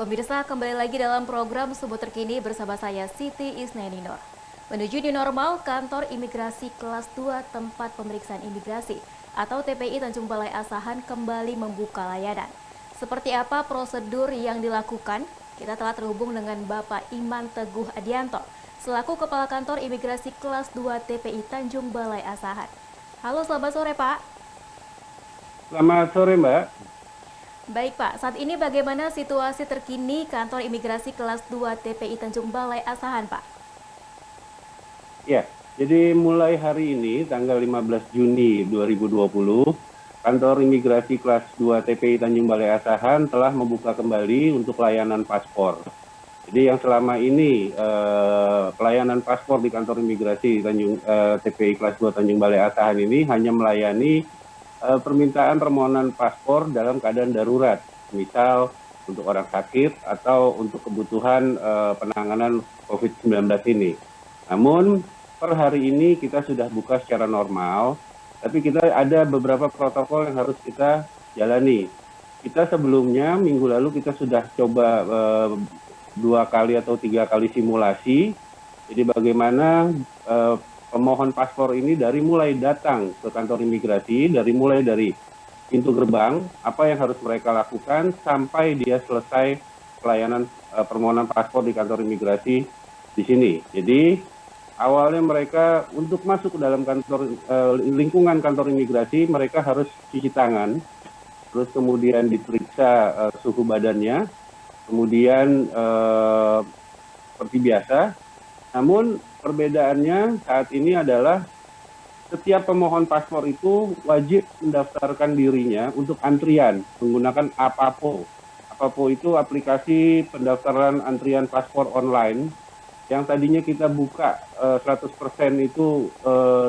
Pemirsa, kembali lagi dalam program Subuh Terkini bersama saya Siti Isnaninor. Menuju new normal, kantor imigrasi kelas 2 tempat pemeriksaan imigrasi atau TPI Tanjung Balai Asahan kembali membuka layanan. Seperti apa prosedur yang dilakukan? Kita telah terhubung dengan Bapak Iman Teguh Adianto, selaku Kepala Kantor Imigrasi kelas 2 TPI Tanjung Balai Asahan. Halo, selamat sore Pak. Selamat sore, Mbak. Baik Pak, saat ini bagaimana situasi terkini kantor imigrasi kelas 2 TPI Tanjung Balai Asahan Pak? Ya, jadi mulai hari ini, tanggal 15 Juni 2020, kantor imigrasi kelas 2 TPI Tanjung Balai Asahan telah membuka kembali untuk layanan paspor. Jadi yang selama ini pelayanan paspor di kantor imigrasi TPI kelas 2 Tanjung Balai Asahan ini hanya melayani permintaan permohonan paspor dalam keadaan darurat, misal untuk orang sakit atau untuk kebutuhan penanganan COVID-19 ini. Namun per hari ini kita sudah buka secara normal, tapi kita ada beberapa protokol yang harus kita jalani. Kita sebelumnya minggu lalu kita sudah coba 2 kali atau 3 kali simulasi. Jadi bagaimana pemohon paspor ini dari mulai datang ke kantor imigrasi, mulai dari pintu gerbang, apa yang harus mereka lakukan sampai dia selesai pelayanan permohonan paspor di kantor imigrasi di sini. Jadi awalnya mereka untuk masuk ke dalam kantor lingkungan kantor imigrasi, mereka harus cuci tangan, terus kemudian diperiksa suhu badannya, kemudian seperti biasa. Namun perbedaannya saat ini adalah setiap pemohon paspor itu wajib mendaftarkan dirinya untuk antrian menggunakan APAPO. APAPO itu aplikasi pendaftaran antrian paspor online yang tadinya kita buka 100% itu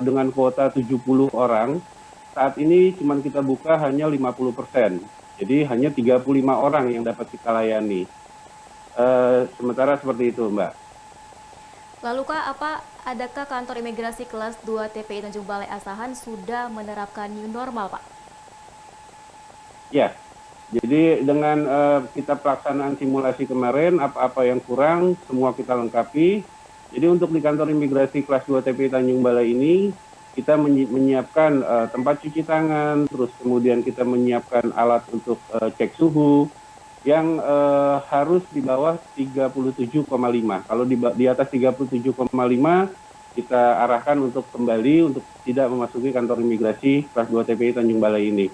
dengan kuota 70 orang. Saat ini cuma kita buka hanya 50%. Jadi hanya 35 orang yang dapat kita layani. Sementara seperti itu, Mbak. Lalu Kak, adakah kantor imigrasi kelas 2 TPI Tanjung Balai Asahan sudah menerapkan new normal Pak? Ya, jadi dengan kita pelaksanaan simulasi kemarin, apa-apa yang kurang, semua kita lengkapi. Jadi untuk di kantor imigrasi kelas 2 TPI Tanjung Balai ini, kita menyiapkan tempat cuci tangan, terus kemudian kita menyiapkan alat untuk cek suhu, yang harus di bawah 37,5. Kalau di atas 37,5, kita arahkan untuk kembali untuk tidak memasuki kantor imigrasi kelas 2 TPI Tanjung Balai ini.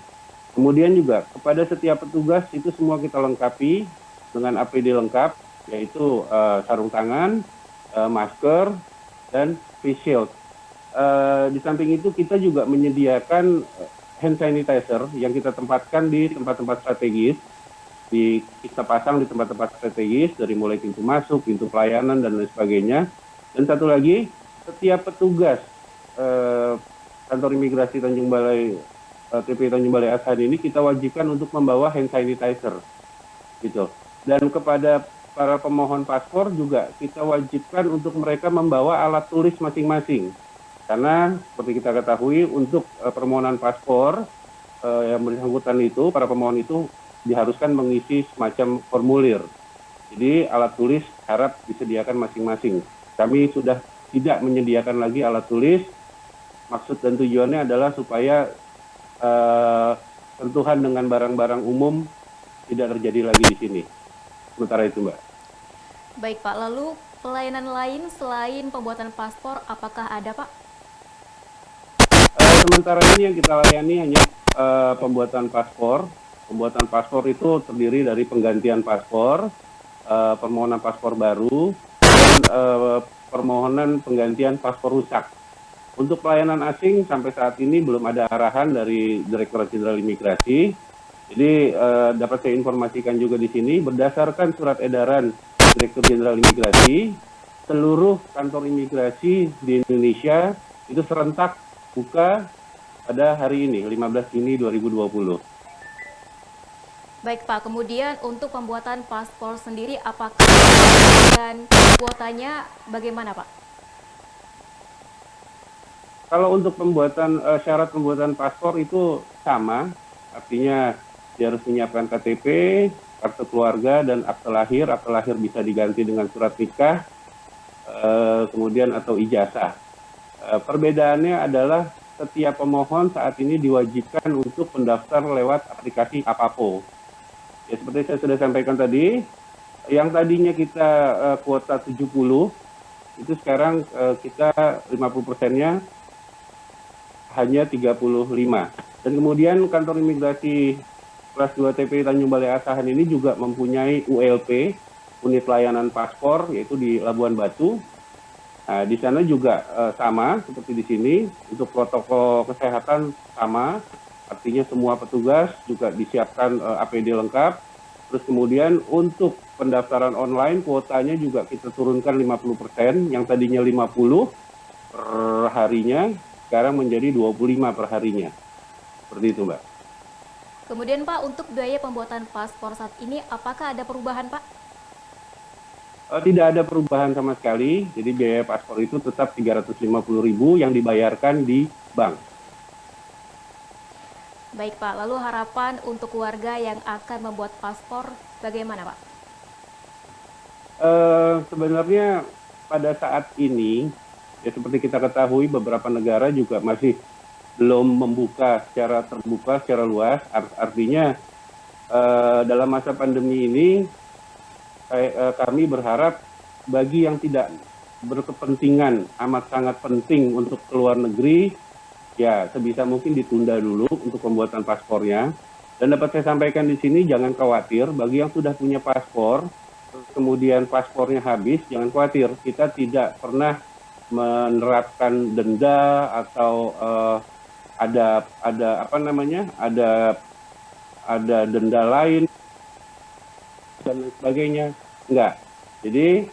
Kemudian juga kepada setiap petugas itu semua kita lengkapi dengan APD lengkap, yaitu sarung tangan, masker, dan face shield. Di samping itu kita juga menyediakan hand sanitizer yang kita tempatkan di tempat-tempat strategis, kita pasang di tempat-tempat strategis dari mulai pintu masuk, pintu pelayanan, dan lain sebagainya. Dan satu lagi, setiap petugas kantor imigrasi Tanjung Balai TPI Tanjung Balai Asahan ini kita wajibkan untuk membawa hand sanitizer, gitu. Dan kepada para pemohon paspor juga kita wajibkan untuk mereka membawa alat tulis masing-masing. Karena seperti kita ketahui untuk permohonan paspor yang bersangkutan itu, para pemohon itu diharuskan mengisi semacam formulir. Jadi alat tulis harap disediakan masing-masing. Kami sudah tidak menyediakan lagi alat tulis. Maksud dan tujuannya adalah supaya sentuhan dengan barang-barang umum tidak terjadi lagi di sini. Sementara itu, Mbak. Baik Pak, lalu pelayanan lain selain pembuatan paspor apakah ada Pak? Sementara ini yang kita layani hanya pembuatan paspor. Pembuatan paspor itu terdiri dari penggantian paspor, permohonan paspor baru, dan permohonan penggantian paspor rusak. Untuk pelayanan asing sampai saat ini belum ada arahan dari Direktorat Jenderal Imigrasi. Jadi dapat saya informasikan juga di sini, berdasarkan surat edaran Direktur Jenderal Imigrasi, seluruh kantor imigrasi di Indonesia itu serentak buka pada hari ini, 15 Juni 2020. Baik Pak, kemudian untuk pembuatan paspor sendiri apakah dan kuotanya bagaimana Pak? Kalau untuk pembuatan syarat pembuatan paspor itu sama, artinya dia harus menyiapkan KTP, akte keluarga dan akte lahir bisa diganti dengan surat nikah, kemudian atau ijazah. Perbedaannya adalah setiap pemohon saat ini diwajibkan untuk mendaftar lewat aplikasi Apapo. Ya, seperti saya sudah sampaikan tadi, yang tadinya kita kuota 70, itu sekarang kita 50%-nya hanya 35. Dan kemudian kantor imigrasi kelas 2 TPI Tanjung Balai Asahan ini juga mempunyai ULP, unit layanan paspor, yaitu di Labuan Batu. Nah, di sana juga sama seperti di sini, untuk protokol kesehatan sama, artinya semua petugas juga disiapkan APD lengkap. Terus kemudian untuk pendaftaran online kuotanya juga kita turunkan 50%, yang tadinya 50 per harinya, sekarang menjadi 25 per harinya. Seperti itu, Mbak. Kemudian Pak, untuk biaya pembuatan paspor saat ini apakah ada perubahan Pak? Tidak ada perubahan sama sekali, jadi biaya paspor itu tetap 350.000 yang dibayarkan di bank. Baik Pak, lalu harapan untuk warga yang akan membuat paspor bagaimana Pak? Sebenarnya pada saat ini, ya seperti kita ketahui beberapa negara juga masih belum membuka secara terbuka, secara luas. Artinya dalam masa pandemi ini, kami berharap bagi yang tidak berkepentingan amat sangat penting untuk keluar negeri, ya sebisa mungkin ditunda dulu untuk pembuatan paspornya. Dan dapat saya sampaikan di sini, jangan khawatir, bagi yang sudah punya paspor, kemudian paspornya habis, jangan khawatir, kita tidak pernah menerapkan denda atau ada denda lain dan sebagainya. Enggak. Jadi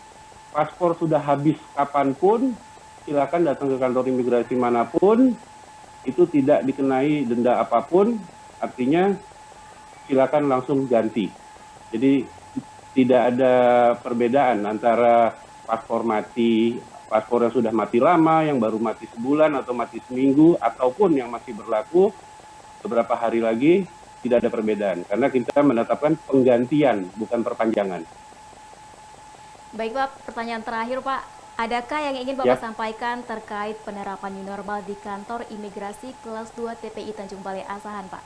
paspor sudah habis kapanpun, silakan datang ke kantor imigrasi manapun, itu tidak dikenai denda apapun, artinya silakan langsung ganti. Jadi tidak ada perbedaan antara paspor mati, paspor yang sudah mati lama, yang baru mati sebulan atau mati seminggu, ataupun yang masih berlaku beberapa hari lagi, tidak ada perbedaan. Karena kita menetapkan penggantian, bukan perpanjangan. Baik Pak, pertanyaan terakhir Pak. Adakah yang ingin Bapak sampaikan terkait penerapan new normal di kantor imigrasi kelas 2 TPI Tanjung Balai Asahan Pak?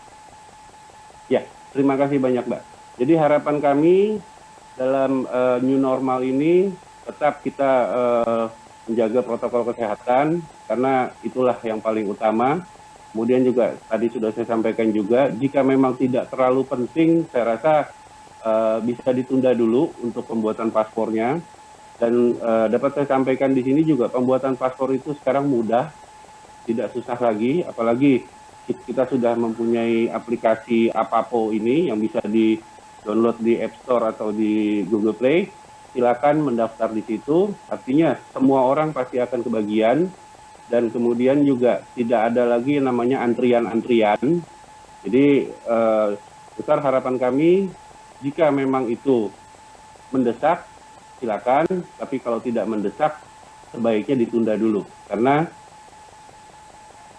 Ya, terima kasih banyak Mbak. Jadi harapan kami dalam new normal ini tetap kita menjaga protokol kesehatan, karena itulah yang paling utama. Kemudian juga tadi sudah saya sampaikan juga, jika memang tidak terlalu penting, saya rasa bisa ditunda dulu untuk pembuatan paspornya. Dan dapat saya sampaikan di sini juga, pembuatan paspor itu sekarang mudah, tidak susah lagi, apalagi kita sudah mempunyai aplikasi Apapo ini yang bisa di-download di App Store atau di Google Play. Silakan mendaftar di situ, artinya semua orang pasti akan kebagian, dan kemudian juga tidak ada lagi yang namanya antrian-antrian. Jadi besar harapan kami, jika memang itu mendesak, silakan, tapi kalau tidak mendesak, sebaiknya ditunda dulu. Karena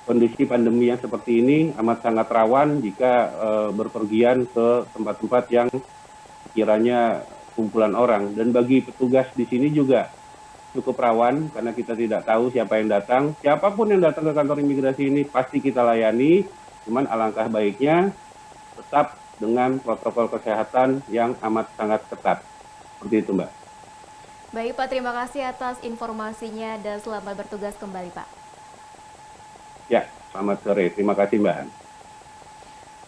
kondisi pandemi yang seperti ini amat sangat rawan jika berpergian ke tempat-tempat yang kiranya kumpulan orang. Dan bagi petugas di sini juga cukup rawan, karena kita tidak tahu siapa yang datang. Siapapun yang datang ke kantor imigrasi ini pasti kita layani, cuman alangkah baiknya tetap dengan protokol kesehatan yang amat sangat ketat. Seperti itu, Mbak. Baik Pak, terima kasih atas informasinya dan selamat bertugas kembali Pak. Ya, selamat sore. Terima kasih Mbak.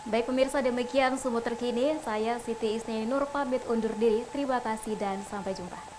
Baik pemirsa, demikian Sumber Terkini. Saya Siti Isnani Nur pamit undur diri. Terima kasih dan sampai jumpa.